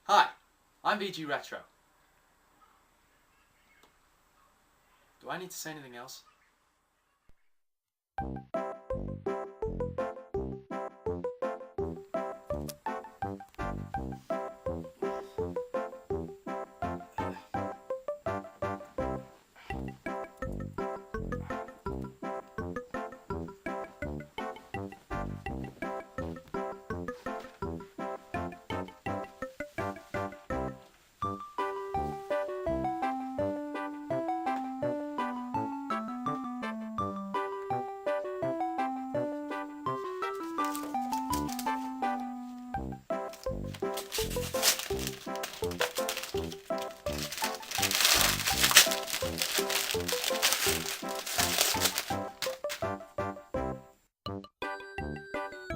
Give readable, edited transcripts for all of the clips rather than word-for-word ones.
Hi, I'm VGRetro. Do I need to say anything else?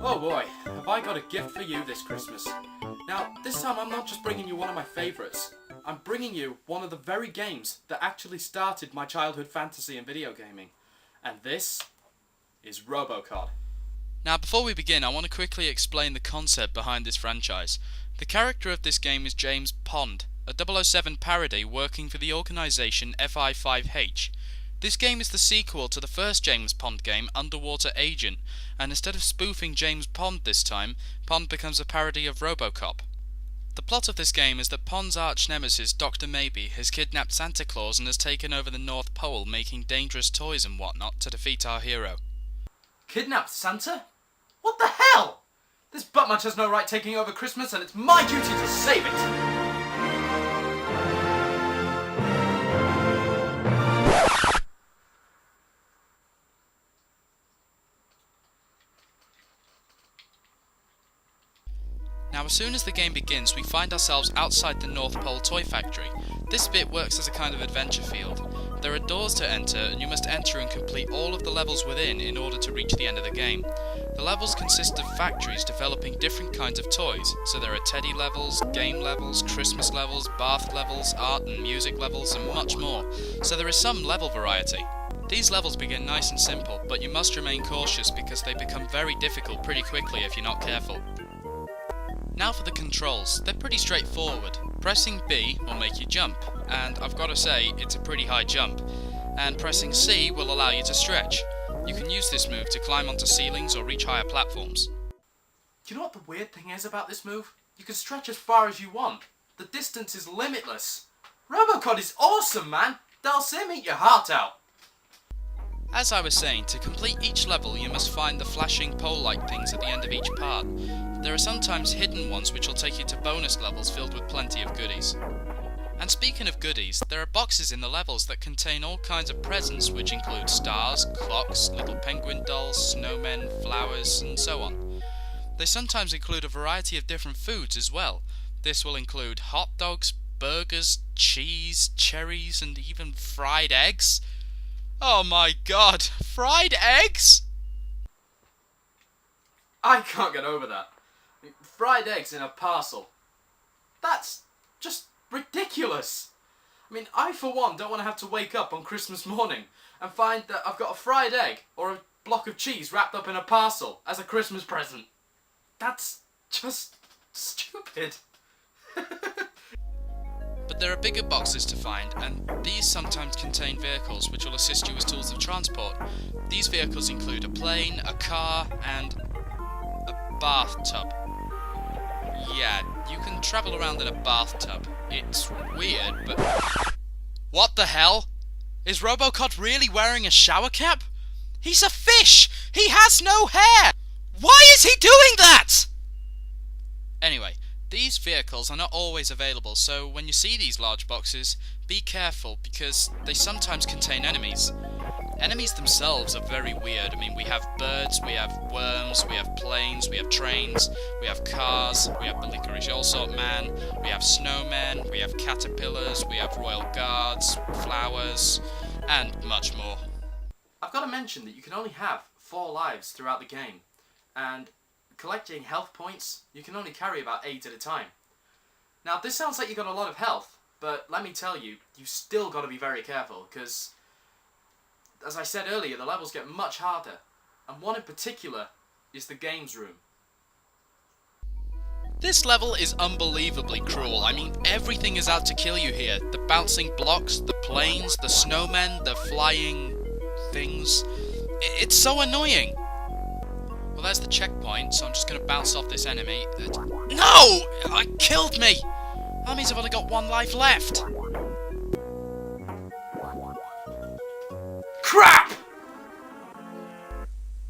Oh boy, have I got a gift for you this Christmas. Now, this time I'm not just bringing you one of my favourites. I'm bringing you one of the very games that actually started my childhood fantasy in video gaming. And this is Robocod. Now, before we begin, I want to quickly explain the concept behind this franchise. The character of this game is James Pond, a 007 parody working for the organisation FI5H. This game is the sequel to the first James Pond game, Underwater Agent, and instead of spoofing James Pond this time, Pond becomes a parody of Robocop. The plot of this game is that Pond's arch-nemesis, Dr. Maybe, has kidnapped Santa Claus and has taken over the North Pole, making dangerous toys and whatnot to defeat our hero. Kidnapped Santa? What the hell? This buttmunch has no right taking over Christmas, and it's my duty to save it! Now, as soon as the game begins, we find ourselves outside the North Pole toy factory. This bit works as a kind of adventure field. There are doors to enter, and you must enter and complete all of the levels within in order to reach the end of the game. The levels consist of factories developing different kinds of toys, so there are teddy levels, game levels, Christmas levels, bath levels, art and music levels, and much more, so there is some level variety. These levels begin nice and simple, but you must remain cautious because they become very difficult pretty quickly if you're not careful. Now for the controls, they're pretty straightforward. Pressing B will make you jump, and I've got to say, it's a pretty high jump. And pressing C will allow you to stretch. You can use this move to climb onto ceilings or reach higher platforms. Do you know what the weird thing is about this move? You can stretch as far as you want. The distance is limitless. Robocod is awesome, man! They'll sim eat your heart out! As I was saying, to complete each level you must find the flashing pole-like things at the end of each part. There are sometimes hidden ones which will take you to bonus levels filled with plenty of goodies. And speaking of goodies, there are boxes in the levels that contain all kinds of presents which include stars, clocks, little penguin dolls, snowmen, flowers, and so on. They sometimes include a variety of different foods as well. This will include hot dogs, burgers, cheese, cherries, and even fried eggs. Oh my god, fried eggs?! I can't get over that. Fried eggs in a parcel. That's just ridiculous. I mean, I for one don't want to have to wake up on Christmas morning and find that I've got a fried egg or a block of cheese wrapped up in a parcel as a Christmas present. That's just stupid. But there are bigger boxes to find, and these sometimes contain vehicles which will assist you as tools of transport. These vehicles include a plane, a car, and a bathtub. Yeah, you can travel around in a bathtub. It's weird, but... What the hell? Is Robocod really wearing a shower cap? He's a fish! He has no hair! Why is he doing that?! Anyway, these vehicles are not always available, so when you see these large boxes, be careful because they sometimes contain enemies. Enemies themselves are very weird. I mean, we have birds, we have worms, we have planes, we have trains, we have cars, we have the Licorice Allsort Man, we have snowmen, we have caterpillars, we have royal guards, flowers, and much more. I've got to mention that you can only have 4 lives throughout the game, and collecting health points, you can only carry about 8 at a time. Now, this sounds like you've got a lot of health, but let me tell you, you've still got to be very careful, because, as I said earlier, the levels get much harder, and one in particular is the games room. This level is unbelievably cruel. I mean, everything is out to kill you here. The bouncing blocks, the planes, the snowmen, the flying things. It's so annoying. Well, there's the checkpoint, so I'm just gonna bounce off this enemy. No! It killed me! That means I've only got one life left. Crap!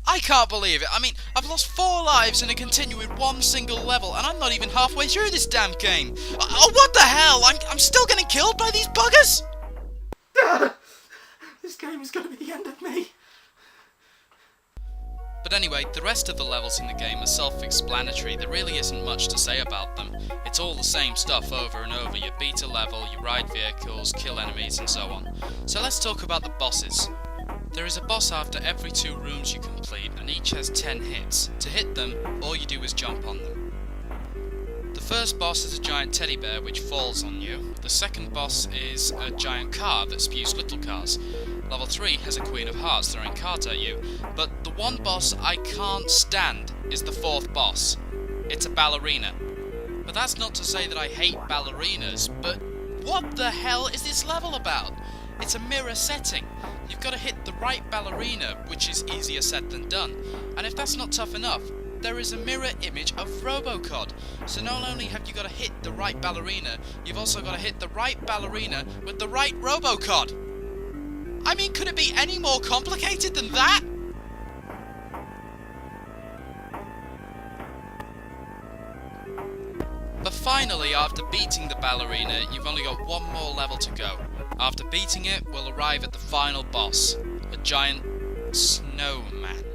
I can't believe it. I mean, I've lost 4 lives in a continuing one single level, and I'm not even halfway through this damn game. Oh, what the hell? I'm still getting killed by these buggers? This game is going to be the end of me. But anyway, the rest of the levels in the game are self-explanatory. There really isn't much to say about them. It's all the same stuff over and over. You beat a level, you ride vehicles, kill enemies, and so on. So let's talk about the bosses. There is a boss after every 2 rooms you complete, and each has 10 hits. To hit them, all you do is jump on them. The first boss is a giant teddy bear which falls on you. The second boss is a giant car that spews little cars. Level 3 has a Queen of Hearts throwing cards at you. But the one boss I can't stand is the 4th boss. It's a ballerina. But that's not to say that I hate ballerinas, but what the hell is this level about? It's a mirror setting. You've got to hit the right ballerina, which is easier said than done. And if that's not tough enough, there is a mirror image of Robocod. So not only have you got to hit the right ballerina, you've also got to hit the right ballerina with the right Robocod. I mean, could it be any more complicated than that? But finally, after beating the ballerina, you've only got one more level to go. After beating it, we'll arrive at the final boss, a giant snowman.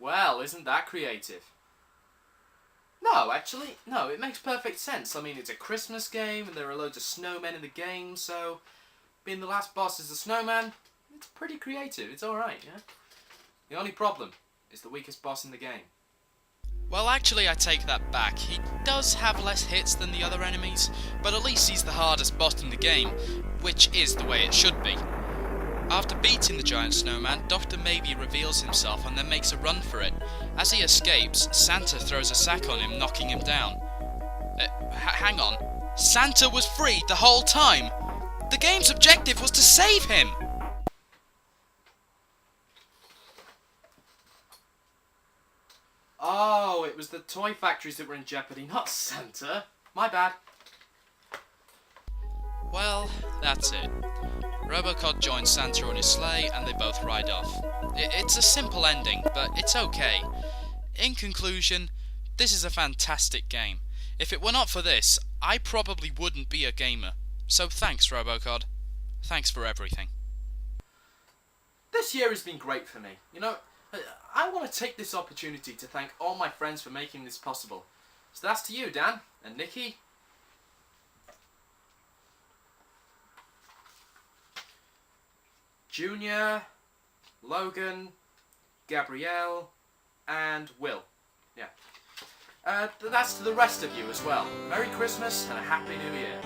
Well, isn't that creative? No, actually, no, it makes perfect sense. I mean, it's a Christmas game, and there are loads of snowmen in the game, so being the last boss as a snowman, it's pretty creative. It's alright, yeah? The only problem is the weakest boss in the game. Well, actually, I take that back. He does have less hits than the other enemies, but at least he's the hardest boss in the game, which is the way it should be. After beating the giant snowman, Dr. Maybe reveals himself and then makes a run for it. As he escapes, Santa throws a sack on him, knocking him down. Hang on. Santa was freed the whole time! The game's objective was to save him! Oh, it was the toy factories that were in jeopardy, not Santa. My bad. Well, that's it. Robocod joins Santa on his sleigh and they both ride off. It's a simple ending, but it's okay. In conclusion, this is a fantastic game. If it were not for this, I probably wouldn't be a gamer. So thanks, Robocod. Thanks for everything. This year has been great for me. You know, I want to take this opportunity to thank all my friends for making this possible. So that's to you, Dan, and Nikki, Junior, Logan, Gabrielle, and Will. Yeah. That's to the rest of you as well. Merry Christmas and a Happy New Year.